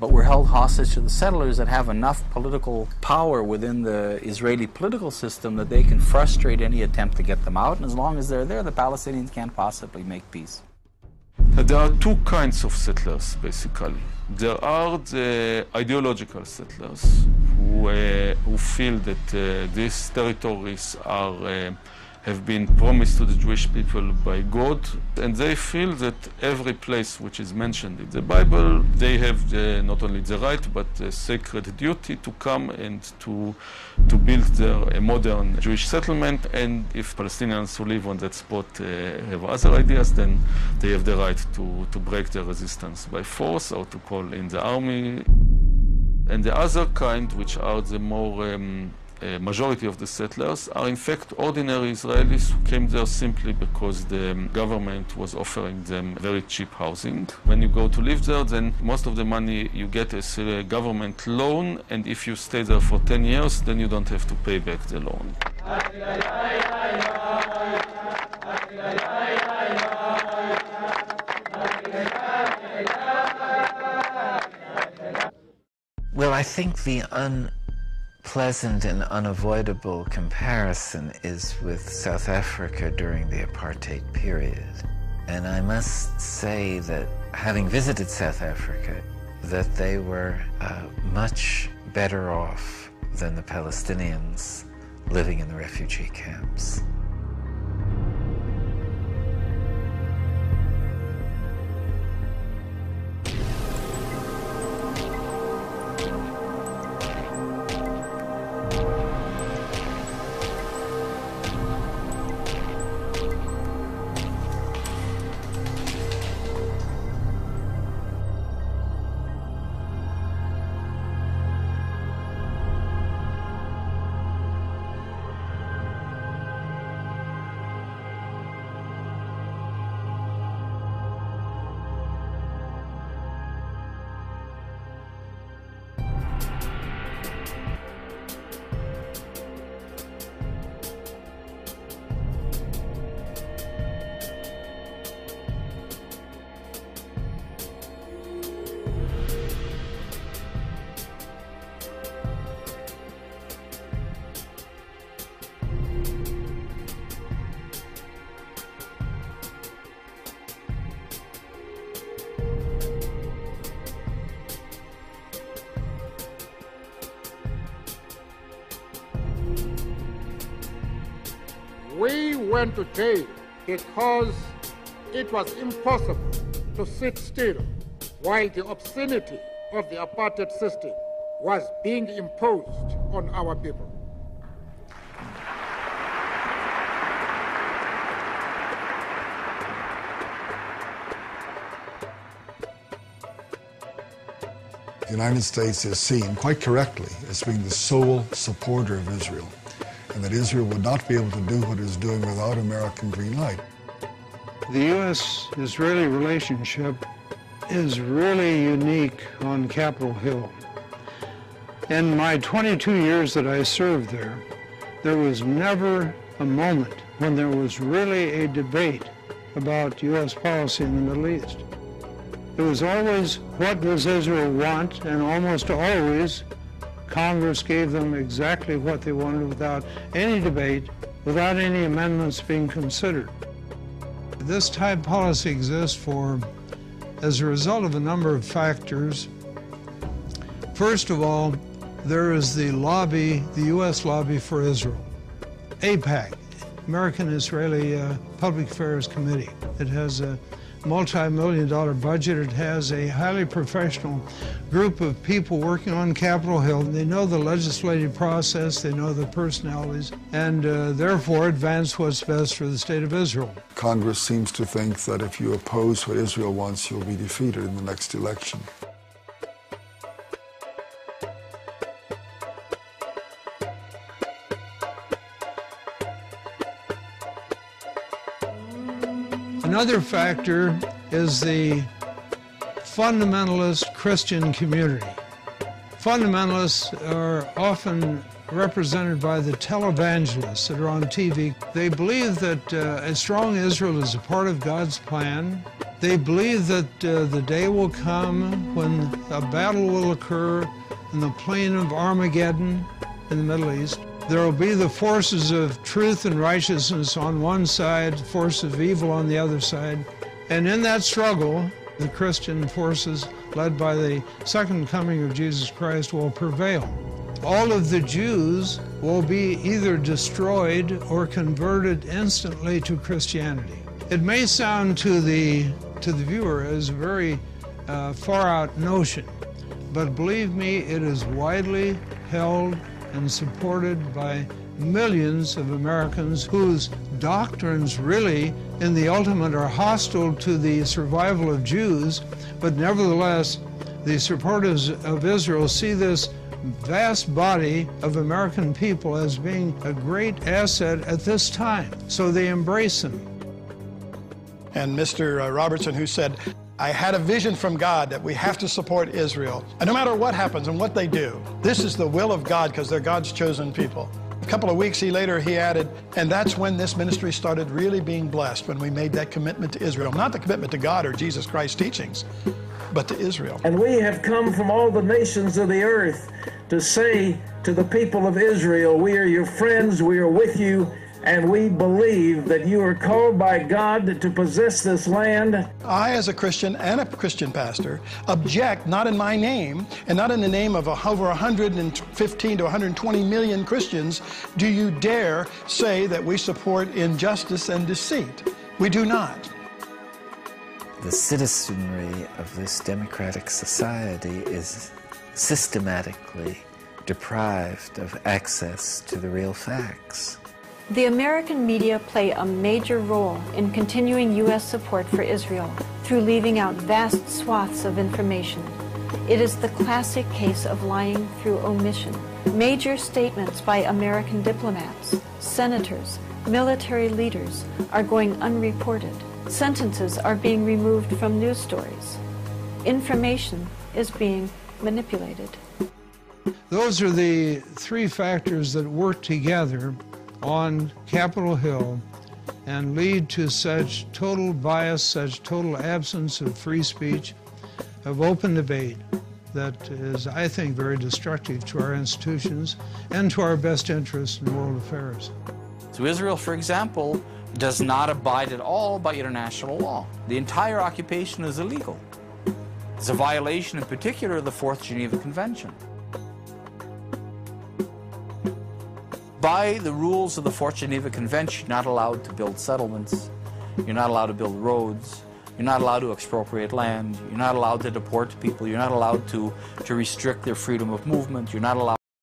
But we're held hostage to the settlers that have enough political power within the Israeli political system that they can frustrate any attempt to get them out, and as long as they're there, the Palestinians can't possibly make peace. There are two kinds of settlers, basically. There are the ideological settlers who feel that these territories have been promised to the Jewish people by God, and they feel that every place which is mentioned in the Bible, they have not only the right but the sacred duty to come and to build their modern Jewish settlement. And if Palestinians who live on that spot have other ideas, then they have the right to break their resistance by force or to call in the army. And the other kind, which are the more majority of the settlers, are in fact ordinary Israelis who came there simply because the government was offering them very cheap housing. When you go to live there, then most of the money you get is a government loan, and if you stay there for 10 years, then you don't have to pay back the loan. Well, I think the unpleasant and unavoidable comparison is with South Africa during the apartheid period. And I must say that having visited South Africa, that they were much better off than the Palestinians living in the refugee camps. We went to jail because it was impossible to sit still while the obscenity of the apartheid system was being imposed on our people. The United States is seen, quite correctly, as being the sole supporter of Israel, and that Israel would not be able to do what it is doing without American green light. The U.S.-Israeli relationship is really unique on Capitol Hill. In my 22 years that I served there was never a moment when there was really a debate about U.S. policy in the Middle East. It was always, what does Israel want? And almost always, Congress gave them exactly what they wanted without any debate, without any amendments being considered. This type policy exists as a result of a number of factors. First of all, there is the lobby, the U.S. lobby for Israel, AIPAC, American-Israeli Public Affairs Committee. It has a multi-million-dollar budget. It has a highly professional group of people working on Capitol Hill. They know the legislative process, they know the personalities, and therefore advance what's best for the state of Israel. Congress seems to think that if you oppose what Israel wants, you'll be defeated in the next election. Another factor is the fundamentalist Christian community. Fundamentalists are often represented by the televangelists that are on TV. They believe that a strong Israel is a part of God's plan. They believe that the day will come when a battle will occur in the plain of Armageddon in the Middle East. There will be the forces of truth and righteousness on one side, forces of evil on the other side. And in that struggle, the Christian forces, led by the second coming of Jesus Christ, will prevail. All of the Jews will be either destroyed or converted instantly to Christianity. It may sound to the viewer as a very far-out notion, but believe me, it is widely held and supported by millions of Americans whose doctrines really, in the ultimate, are hostile to the survival of Jews, but nevertheless, the supporters of Israel see this vast body of American people as being a great asset at this time, so they embrace them. And Mr. Robertson, who said, I had a vision from God that we have to support Israel. And no matter what happens and what they do, this is the will of God because they're God's chosen people. A couple of weeks later, he added, and that's when this ministry started really being blessed, when we made that commitment to Israel. Not the commitment to God or Jesus Christ's teachings, but to Israel. And we have come from all the nations of the earth to say to the people of Israel, we are your friends, we are with you, and we believe that you are called by God to possess this land. I, as a Christian and a Christian pastor, object, not in my name and not in the name of over 115 to 120 million Christians, do you dare say that we support injustice and deceit. We do not. The citizenry of this democratic society is systematically deprived of access to the real facts. The American media play a major role in continuing U.S. support for Israel through leaving out vast swaths of information. It is the classic case of lying through omission. Major statements by American diplomats, senators, military leaders are going unreported. Sentences are being removed from news stories. Information is being manipulated. Those are the three factors that work together on Capitol Hill and lead to such total bias, such total absence of free speech, of open debate, that is, I think, very destructive to our institutions and to our best interests in world affairs. So Israel, for example, does not abide at all by international law. The entire occupation is illegal. It's a violation, in particular, of the Fourth Geneva Convention. By the rules of the Fourth Geneva Convention, you're not allowed to build settlements, you're not allowed to build roads, you're not allowed to expropriate land, you're not allowed to deport people, you're not allowed to restrict their freedom of movement, you're not allowed